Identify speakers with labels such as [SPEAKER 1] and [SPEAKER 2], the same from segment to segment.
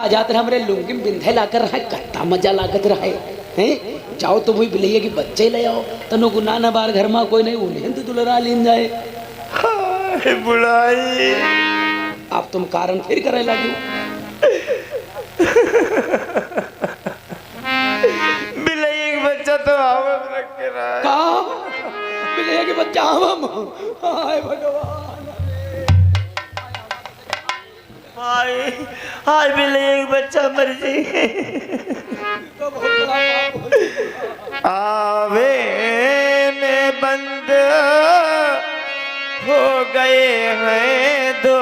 [SPEAKER 1] आ जाते हमारे लुंगी बिंधे लाकर रहा कितना मजा लागत रहा हैं। जाओ तो वही बिलैया कि बच्चे ले आओ तनो गुना ना बार घर में कोई नहीं उन्हें तो दुलरा लीन जाए।
[SPEAKER 2] बुढ़ाई
[SPEAKER 1] आप तुम कारण फिर करे लगे
[SPEAKER 2] बिलैया का बच्चा तो हवा में रख के रहा है।
[SPEAKER 1] कहा बिलैया के बच्चा हम हाय भगवान
[SPEAKER 2] हाय हाय बिलैया का बच्चा मर जाए।
[SPEAKER 1] तो बहुत बड़ा पाप हो चुका।
[SPEAKER 2] आवे में बंद हो गए हैं दो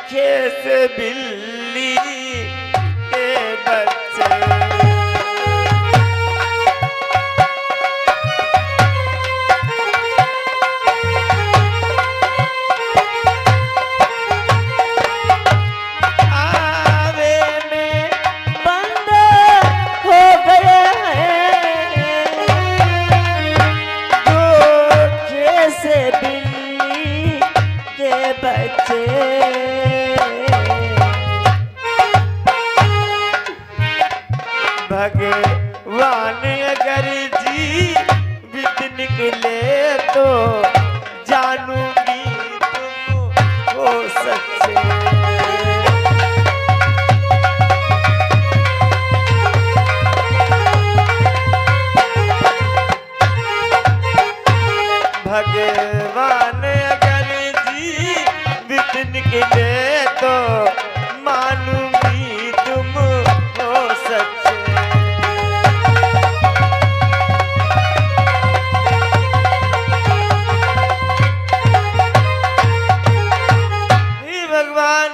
[SPEAKER 2] खेस बिल्ली के बच्चे। भगवान अगर जीवित निकले तो जानूंगी तुम हो सच्चे। भगवान अगर जीवित निकले तो मानूंगी तुम हो सच्चे। हे भगवान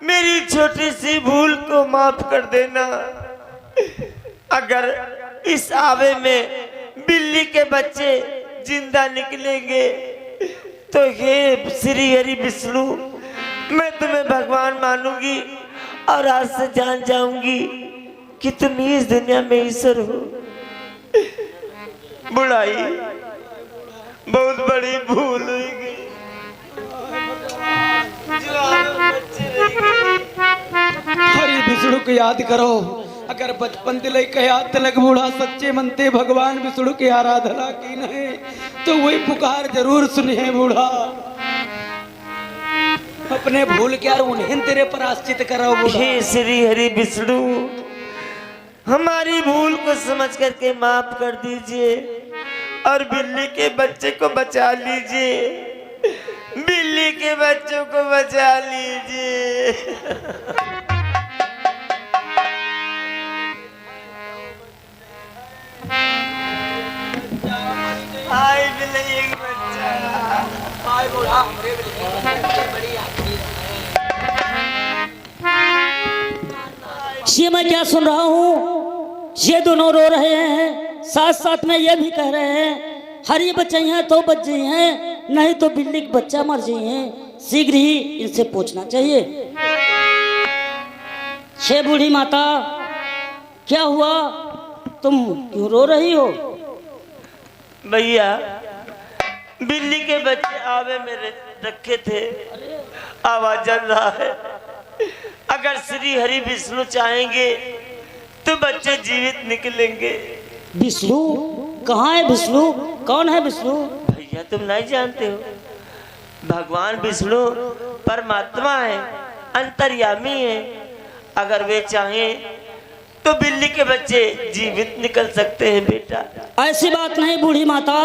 [SPEAKER 2] मेरी छोटी सी भूल को माफ कर देना। अगर इस आवे में बिल्ली के बच्चे जिंदा निकलेंगे तो हे श्री हरि विष्णु मैं तुम्हें भगवान मानूंगी और आज से जान जाऊंगी कि तुम ही इस दुनिया में ईश्वर हो। बुढ़ाई बहुत बड़ी भूल हुई गई।
[SPEAKER 1] हरि विष्णु को याद करो। अगर बचपन दिल याद तलक बूढ़ा सच्चे मनते भगवान विष्णु की आराधना की नहीं तो वही पुकार जरूर सुनिए बूढ़ा। अपने भूल के यार उन्हें तेरे प्रायश्चित करो बूढ़ा।
[SPEAKER 2] हे श्री हरि विष्णु हमारी भूल को समझ करके माफ कर दीजिए और बिल्ली के बच्चे को बचा लीजिए। बिल्ली के बच्चों को बचा लीजिए। हाय बिल्ली का बच्चा
[SPEAKER 1] हाय बूढ़ा हमरे बड़ी
[SPEAKER 3] ये मैं क्या सुन रहा हूँ? ये दोनों रो रहे हैं, साथ साथ में ये भी कह रहे हैं हरी बच्चे हैं तो बच गई हैं, नहीं तो बिल्ली के बच्चा मर गई हैं। शीघ्र ही इनसे पूछना चाहिए। छे बूढ़ी माता क्या हुआ, तुम क्यों रो रही हो?
[SPEAKER 2] भैया बिल्ली के बच्चे आवे मेरे रखे थे, आवाज जल रहा है। अगर श्री हरि विष्णु चाहेंगे तो बच्चे जीवित निकलेंगे।
[SPEAKER 3] विष्णु कहाँ है? विष्णु कौन है? विष्णु
[SPEAKER 2] भैया तुम नहीं जानते हो, भगवान विष्णु परमात्मा है, अंतर्यामी है। अगर वे चाहें तो बिल्ली के बच्चे जीवित निकल सकते हैं बेटा।
[SPEAKER 3] ऐसी बात नहीं बूढ़ी माता,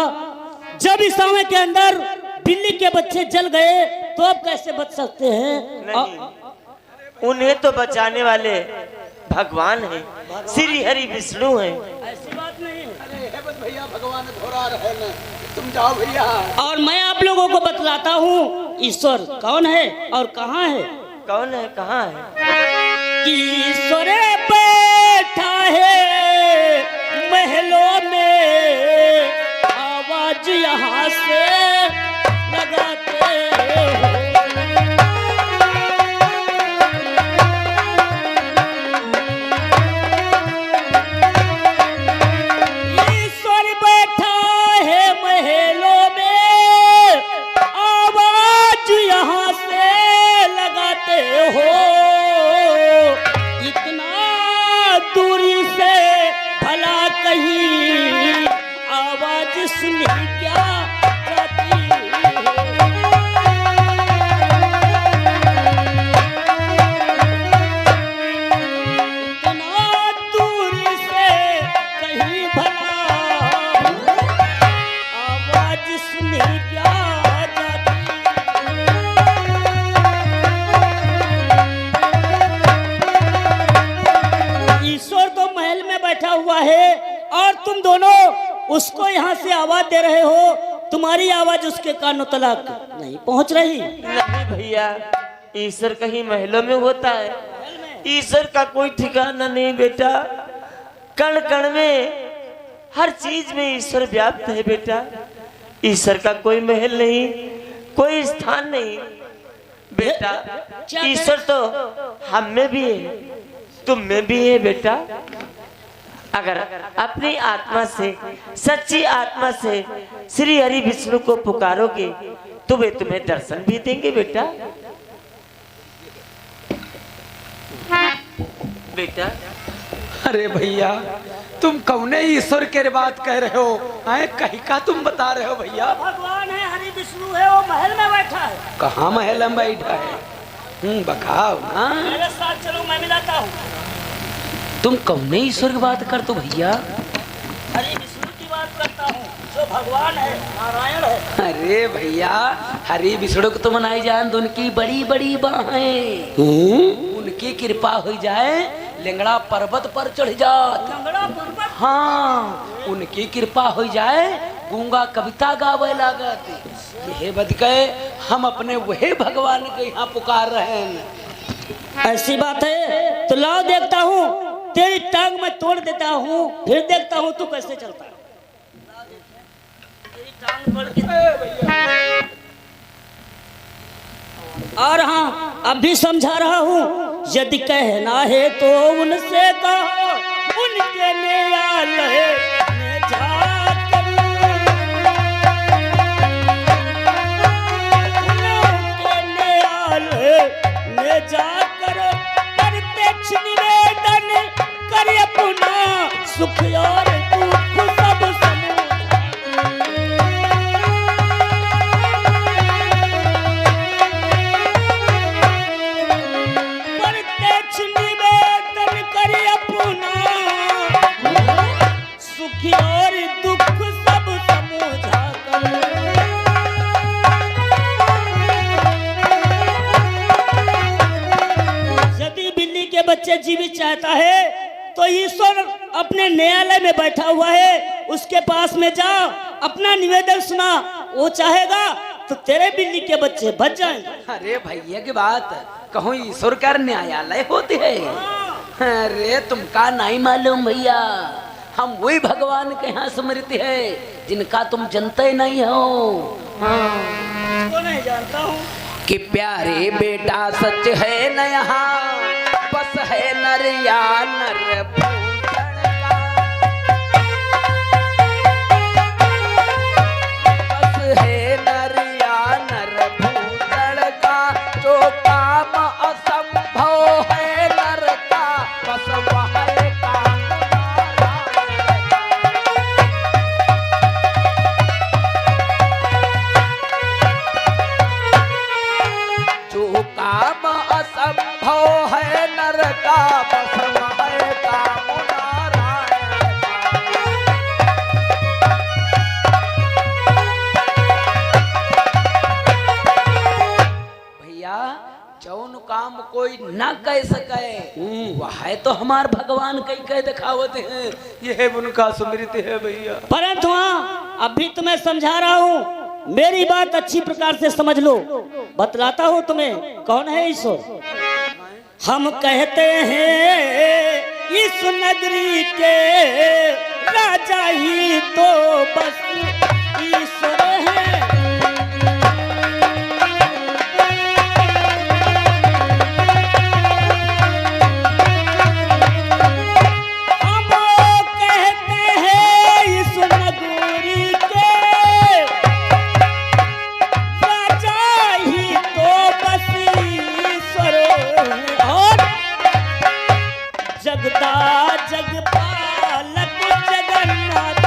[SPEAKER 3] जब इस समय के अंदर बिल्ली के बच्चे जल गए तो अब कैसे बच सकते हैं?
[SPEAKER 2] नहीं, उन्हें तो बचाने वाले भगवान हैं, श्री हरि विष्णु हैं।
[SPEAKER 3] ऐसी बात नहीं।
[SPEAKER 1] अरे भैया भगवान घोड़ा रहे न तुम जाओ भैया।
[SPEAKER 3] और मैं आप लोगों को बतलाता हूँ ईश्वर कौन है और कहाँ है।
[SPEAKER 2] कौन है, कहाँ है?
[SPEAKER 3] कि ईश्वर बैठा है महलों में, आवाज यहाँ से लगाते हो। ईश्वर बैठा है महलों में, आवाज यहाँ से लगाते हो। तुम दोनों उसको यहाँ से आवाज दे रहे हो, तुम्हारी आवाज उसके कानों तक नहीं पहुँच रही।
[SPEAKER 2] नहीं भैया, ईश्वर कहीं महलों में होता है? ईश्वर का कोई ठिकाना नहीं बेटा। कण कण में, हर चीज में ईश्वर व्याप्त है बेटा। ईश्वर का कोई महल नहीं, कोई स्थान नहीं बेटा। ईश्वर तो हम में भी है, तुम में भी है बेटा। अगर अपनी आत्मा से, सच्ची आत्मा से श्री हरि विष्णु को पुकारोगे तो वे तुम्हें दर्शन भी देंगे बेटा। बेटा
[SPEAKER 1] अरे भैया, तुम कौने ईश्वर के बात कह रहे हो? आए कहीं का तुम बता रहे हो भैया?
[SPEAKER 3] भगवान है, हरि विष्णु है, वो महल में बैठा है।
[SPEAKER 1] कहाँ महल में बैठा है? बखाओ ना।
[SPEAKER 3] मेरे साथ चलो, मैं मिलाता हूँ।
[SPEAKER 4] तुम कौने ईश्वर की बात कर तो भैया?
[SPEAKER 3] हरि विष्णु की बात करता हूँ, जो भगवान है, नारायण है।
[SPEAKER 4] अरे भैया, हरि विष्णु को तो मनाई जान, तो उनकी बड़ी बड़ी बाहें, उनकी कृपा हो जाए, लेंगड़ा पर्वत पर चढ़ जात।
[SPEAKER 3] लंगड़ा पर्वत?
[SPEAKER 4] हाँ, उनकी कृपा हो जाए, गूंगा कविता गावे लागत। यह बद गए, हम अपने वही भगवान के यहाँ पुकार रहे हैं।
[SPEAKER 3] ऐसी बात है तो लाओ देखता हूँ, तेरी टांग में तोड़ देता हूँ, फिर देखता हूँ तू कैसे चलता है। तेरी टांग तोड़ के। और हाँ, अब भी समझा रहा हूँ, यदि कहना है तो उनसे कहो, उनके न्याय में जाकर, उनके न्याय में जाकर प्रत्यक्ष निवेदन कर अपना सुख और दुख सब प्रत्यक्ष निवेदन कर अपना सुख और दुख सब समझा कर। यदि बिल्ली के बच्चे जीवित चाहता है तो ईश्वर अपने न्यायालय में बैठा हुआ है, उसके पास में जा, अपना निवेदन सुना, वो चाहेगा तो तेरे बिल्ली के बच्चे बच जाएंगे।
[SPEAKER 4] अरे भैया की बात कहूँ, ईश्वर का न्यायालय होती है? अरे तुमका नहीं मालूम भैया, हम वही भगवान के यहाँ स्मृति है जिनका तुम जानते नहीं हो।
[SPEAKER 3] तो नहीं जानता हूँ
[SPEAKER 4] कि प्यारे बेटा सच है न यहाँ, बस है नर या नर भूषण का, बस है नर या नर भूषण का, जो काम असंभव है नर का, बस वह काम जो काम असंभव है नर का, बस वह काम नारायण का। भैया, जौन काम कोई ना कह सके, वह तो हमार भगवान कई कह दिखावत है।
[SPEAKER 1] यह उनका स्मृति है भैया।
[SPEAKER 3] परंतु हाँ, अभी तुम्हें समझा रहा हूँ, मेरी बात अच्छी प्रकार से समझ लो। बतलाता हूँ तुम्हें कौन है ईश्वर। हम कहते हैं इस नगरी के राजा ही तो बस ईश्वर है। हम कहते हैं इस नगरी के राजा ही तो बस ईश्वर है। और जगदा जगपालक जगन्नाथ,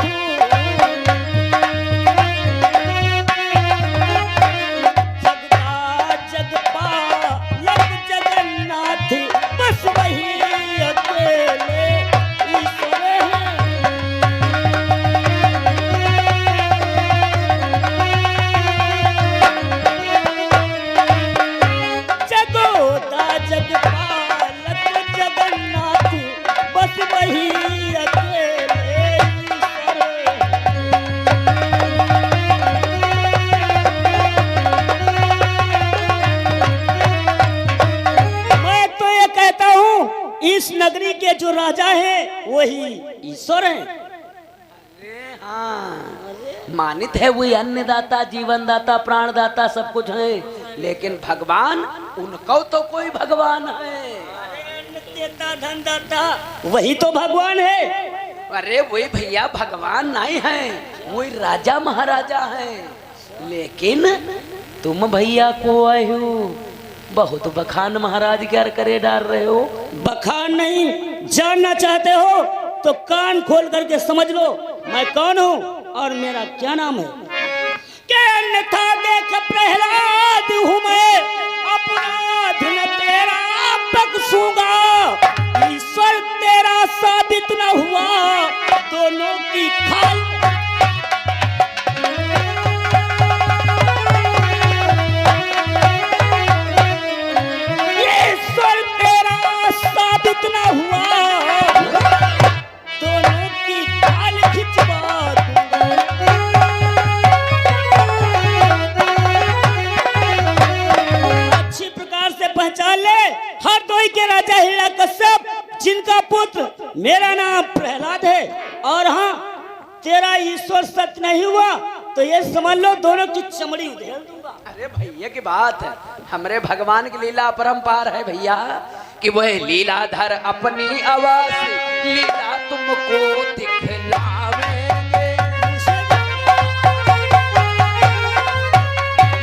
[SPEAKER 3] जगदा जगपालक जगन्नाथ, बस वही अकेले ईश्वर है। जगोदा जगपालक जगन्नाथ, बस वही इस नगरी के जो राजा है वही ईश्वर है।
[SPEAKER 4] अरे हाँ, मानित है वही अन्नदाता, जीवनदाता, प्राणदाता सब कुछ है, लेकिन भगवान उनको तो कोई भगवान है।
[SPEAKER 3] देता धन दाता वही तो भगवान है।
[SPEAKER 4] अरे वही भैया भगवान नहीं है, वही राजा महाराजा है। लेकिन तुम भैया को आए हो बहुत बखान महाराज क्या करे डाल रहे हो।
[SPEAKER 3] बखान नहीं, जानना चाहते हो तो कान खोल करके समझ लो मैं कौन हूँ और मेरा क्या नाम है। क्या अन्यथा देख प्रहलाद हूँ मैं, अपराध न तेरा बख्शूंगा। ईश्वर तेरा साबित न हुआ दोनों की खाल। ईश्वर तेरा साबित न हुआ दोनों की खाल खिंचवा दूंगा। अच्छी प्रकार से पहचान ले, हरदोई के राजा हिरण्यकश्यप जिनका पुत्र मेरा नाम प्रहलाद है, और हाँ तेरा ईश्वर सत्य नहीं हुआ तो ये समझ लो दोनों की चमड़ी उधेड़ दूंगा।
[SPEAKER 4] अरे भैया की बात है, हमारे भगवान की लीला अपरंपार है भैया कि वह लीलाधर अपनी आवाज लीला तुमको दिखलावेंगे।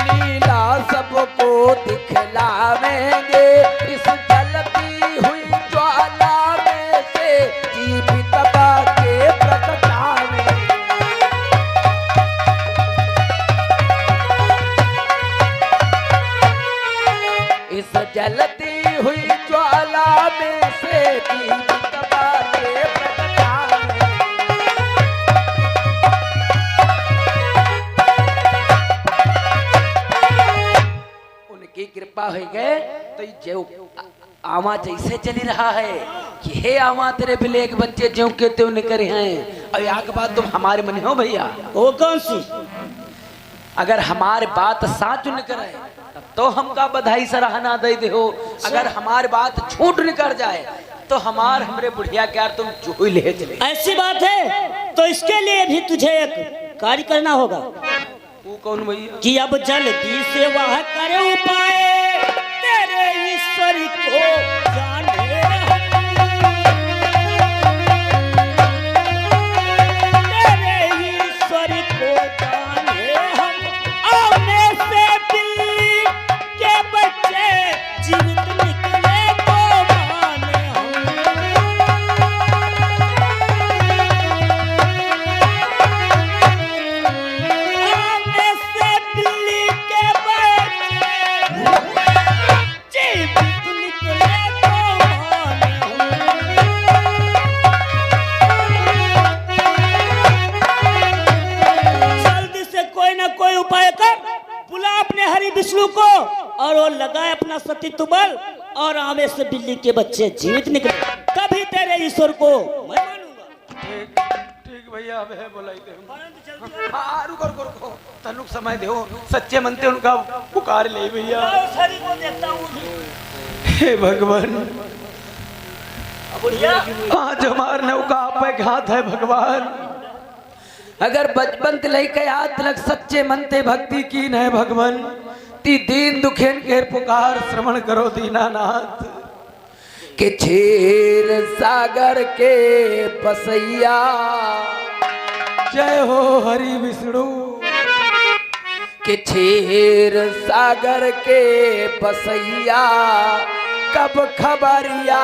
[SPEAKER 4] लीला सबको दिखलावेंगे, इस जलती हुई ज्वाला में से जीवित के प्रगटावेंगे। इस जलती हुई ज्वाला में से जीवित के प्रगटावेंगे। उनकी कृपा हो गए तो जो आवा जैसे चली रहा है कि हे आवा तेरे बिलेक बच्चे ज्यों के त्यों निकले हैं। और यहाँ के बाद तुम हमारे मन हो भैया,
[SPEAKER 3] वो कौन सी?
[SPEAKER 4] अगर हमारे बात साच निकले तब तो हमका बधाई सराहना दे दे हो। अगर हमारी बात झूठ निकल जाए तो हमरे बुढ़िया क्या तुम जो ले चले।
[SPEAKER 3] ऐसी बात है तो इसके लिए भी तुझे एक कार्य करना होगा।
[SPEAKER 4] वो कौन भैया?
[SPEAKER 3] कि अब जल्दी से वह करे उपाय तेरे ईश्वर को जाने हम। तेरे ईश्वर को जाने हम, आने से बिल्ली के बच्चे जीवित निकले तो माने हम। आने से बिल्ली के बच्चे जीवित निकले तो माने हम। जल्दी से कोई ना कोई उपाय कर, बुला अपने हरि विष्णु को और वो लगाए अपना सतीत्व बल और आवे से बिल्ली के बच्चे जीवित निकले, तभी तेरे ईश्वर को मैं मानूंगा।
[SPEAKER 1] ठीक ठीक भैया, अब है बोलाई दे। हाँ रुको रुको रुको, तनुक समय दो, सच्चे मनते उनका पुकार ले भैया।
[SPEAKER 3] हरि को देखता हूँ।
[SPEAKER 1] हे भगवान, आज हमारे नौका पे हाथ है भगवान। अगर बचपन तिलई के याद तिलक सच्चे मनते भक्ति की न भगवान, ती दीन दुखेन के पुकार श्रवण करो दीनानाथ।
[SPEAKER 4] कि क्षीर सागर के बसैया
[SPEAKER 1] जय हो हरि विष्णु।
[SPEAKER 4] कि क्षीर सागर के बसैया कब खबरिया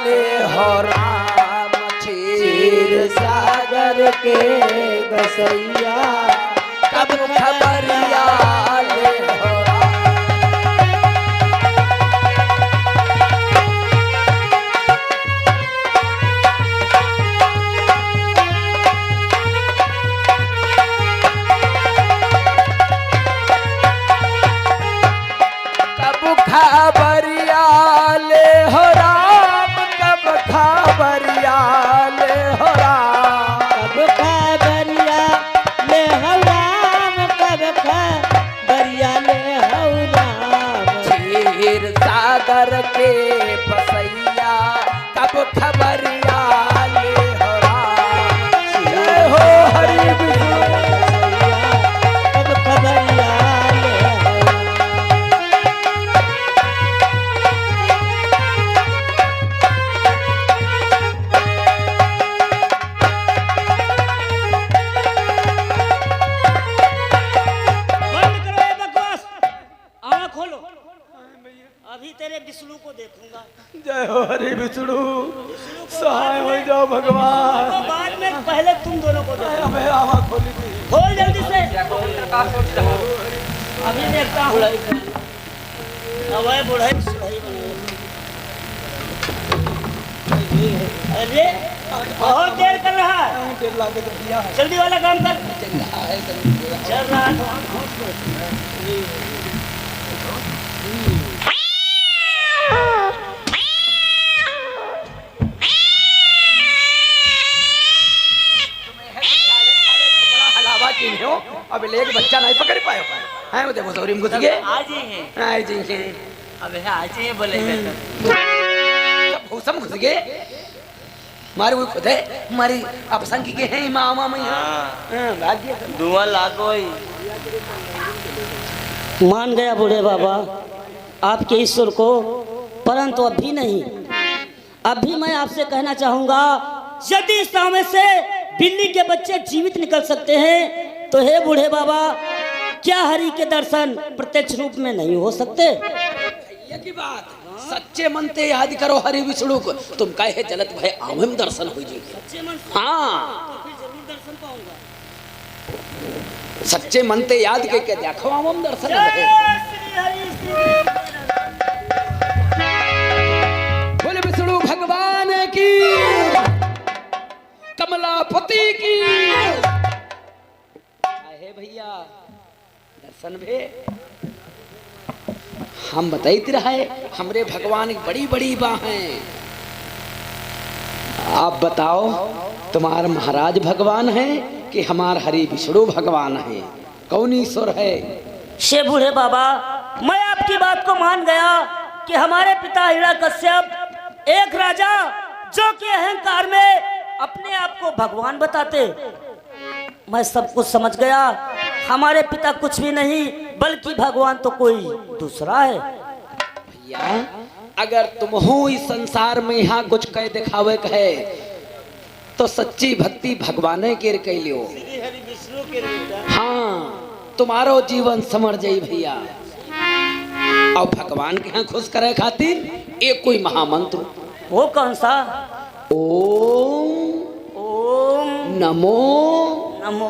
[SPEAKER 4] ले हो राम। क्षीर सागर के बसैया कब खबरिया ले हो राम। खबरिया ले हो राम, कब खबरिया ले हो राम।
[SPEAKER 3] कब खबरिया ले हो राम, कब
[SPEAKER 1] जय हो हरि विष्णु, सहाय हो जाओ भगवान।
[SPEAKER 3] तो बाद में पहले तुम दोनों को दो।
[SPEAKER 1] हमें आवा खोली थी।
[SPEAKER 3] खोल जल्दी से। अभी देखता हूँ। अब है बुढ़ाई सुढ़ाई बनी। अरे बहुत देर कर रहा है। जल्दी वाला काम कर। चल रहा है।
[SPEAKER 1] हलावा की हो अब एक बच्चा नहीं पकड़ पायो है। वो देखो सौरी में घुस गए।
[SPEAKER 2] आज ही हैं।
[SPEAKER 1] आई जी के
[SPEAKER 2] अब आज ही बोले
[SPEAKER 1] सब भूसम घुस गए। मारे वो खुद है हमारी अपसंग के हैं मामा में। हां भाग्य
[SPEAKER 2] दुआ लागो ही।
[SPEAKER 3] मान गया बूढ़े बाबा आपके ईश्वर को, परंतु अभी नहीं। अभी मैं आपसे कहना चाहूंगा, यदि इस समय से बिल्ली के बच्चे जीवित निकल सकते हैं तो हे बूढ़े बाबा, क्या हरि के दर्शन प्रत्यक्ष रूप में नहीं हो सकते?
[SPEAKER 4] ये की बात सच्चे मन ते याद करो हरि विष्णु को, तुम कहे जलत भय आमम दर्शन हो जी। हाँ सच्चे मन ते याद के देखो आमम दर्शन है। बोले विष्णु भगवान की, कमलापति की। है भैया दर्शन भे हम बताते रहे हमरे भगवान की बड़ी बड़ी बाहें। आप बताओ तुम्हार महाराज भगवान है कि हमार हरि विष्णु भगवान है? कौन ईश्वर है?
[SPEAKER 3] शे बूढ़े बाबा, मैं आपकी बात को मान गया कि हमारे पिता हिरण्यकश्यप एक राजा जो कि अहंकार में अपने आप को भगवान बताते, मैं सब कुछ समझ गया। हमारे पिता कुछ भी नहीं बल्कि भगवान तो कोई दूसरा है।
[SPEAKER 4] भैया अगर तुम हो इस संसार में यहाँ कुछ कह दिखावे कहे तो सच्ची भक्ति भगवान के कह लियो। हाँ तुम्हारो जीवन समर जाई भैया। और भगवान के यहाँ खुश करे खातिर एक कोई महामंत्र।
[SPEAKER 3] वो कौन सा?
[SPEAKER 4] ओम
[SPEAKER 3] ओम
[SPEAKER 4] नमो
[SPEAKER 3] नमो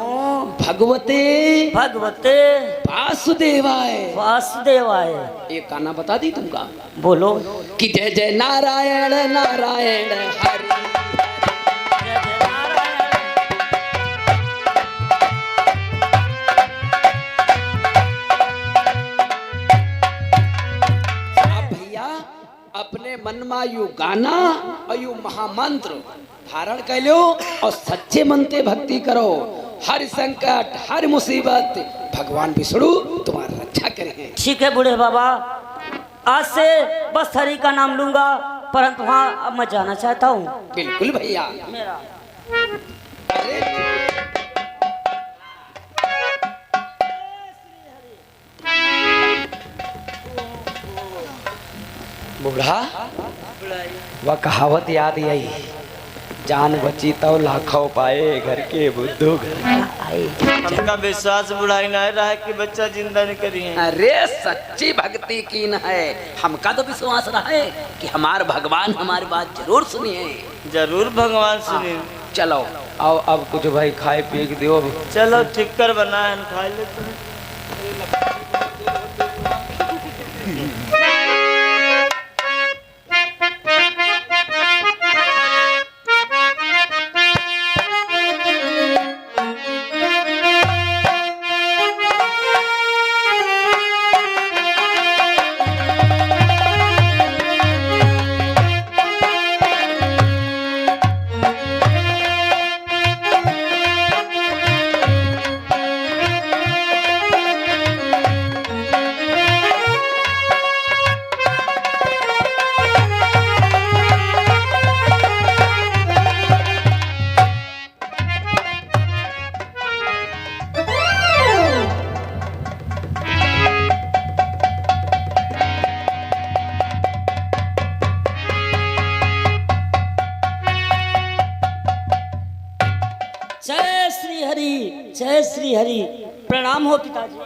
[SPEAKER 4] भगवते
[SPEAKER 3] भगवते
[SPEAKER 4] वासुदेवाय।
[SPEAKER 3] वासुदेवाय।
[SPEAKER 4] एक गाना बता दी तुमका।
[SPEAKER 3] बोलो।
[SPEAKER 4] कि जय जय नारायण नारायण हरि। अब भैया अपने मन में यू गाना और यू महामंत्र धारण कर लो और सच्चे मन से भक्ति करो। हर संकट हर मुसीबत भगवान विष्णु तुम्हारी रक्षा करें।
[SPEAKER 3] ठीक है बूढ़े बाबा, आज से बस हरि का नाम लूंगा, परंतु वहाँ अब मैं जाना चाहता हूँ।
[SPEAKER 4] बिल्कुल भैया।
[SPEAKER 3] मेरा
[SPEAKER 4] अरे बूढ़ा वह कहावत याद आई, जान बची तो लाखों पाए घर के बुद्धू घर आए।
[SPEAKER 2] हमका विश्वास बुढ़ाई नहीं रहा है कि बच्चा जिंदा नहीं करी है।
[SPEAKER 4] अरे सच्ची भक्ति की न है, हमका तो विश्वास रहा है कि हमार भगवान हमारी बात जरूर सुनिए।
[SPEAKER 2] जरूर भगवान सुनी।
[SPEAKER 4] चलो
[SPEAKER 1] आओ अब कुछ भाई खाए पी के दियो।
[SPEAKER 2] चलो ठिक्कर बना है खा लेते हैं।
[SPEAKER 3] जय श्री हरि, जय श्री हरि। प्रणाम हो पिताजी।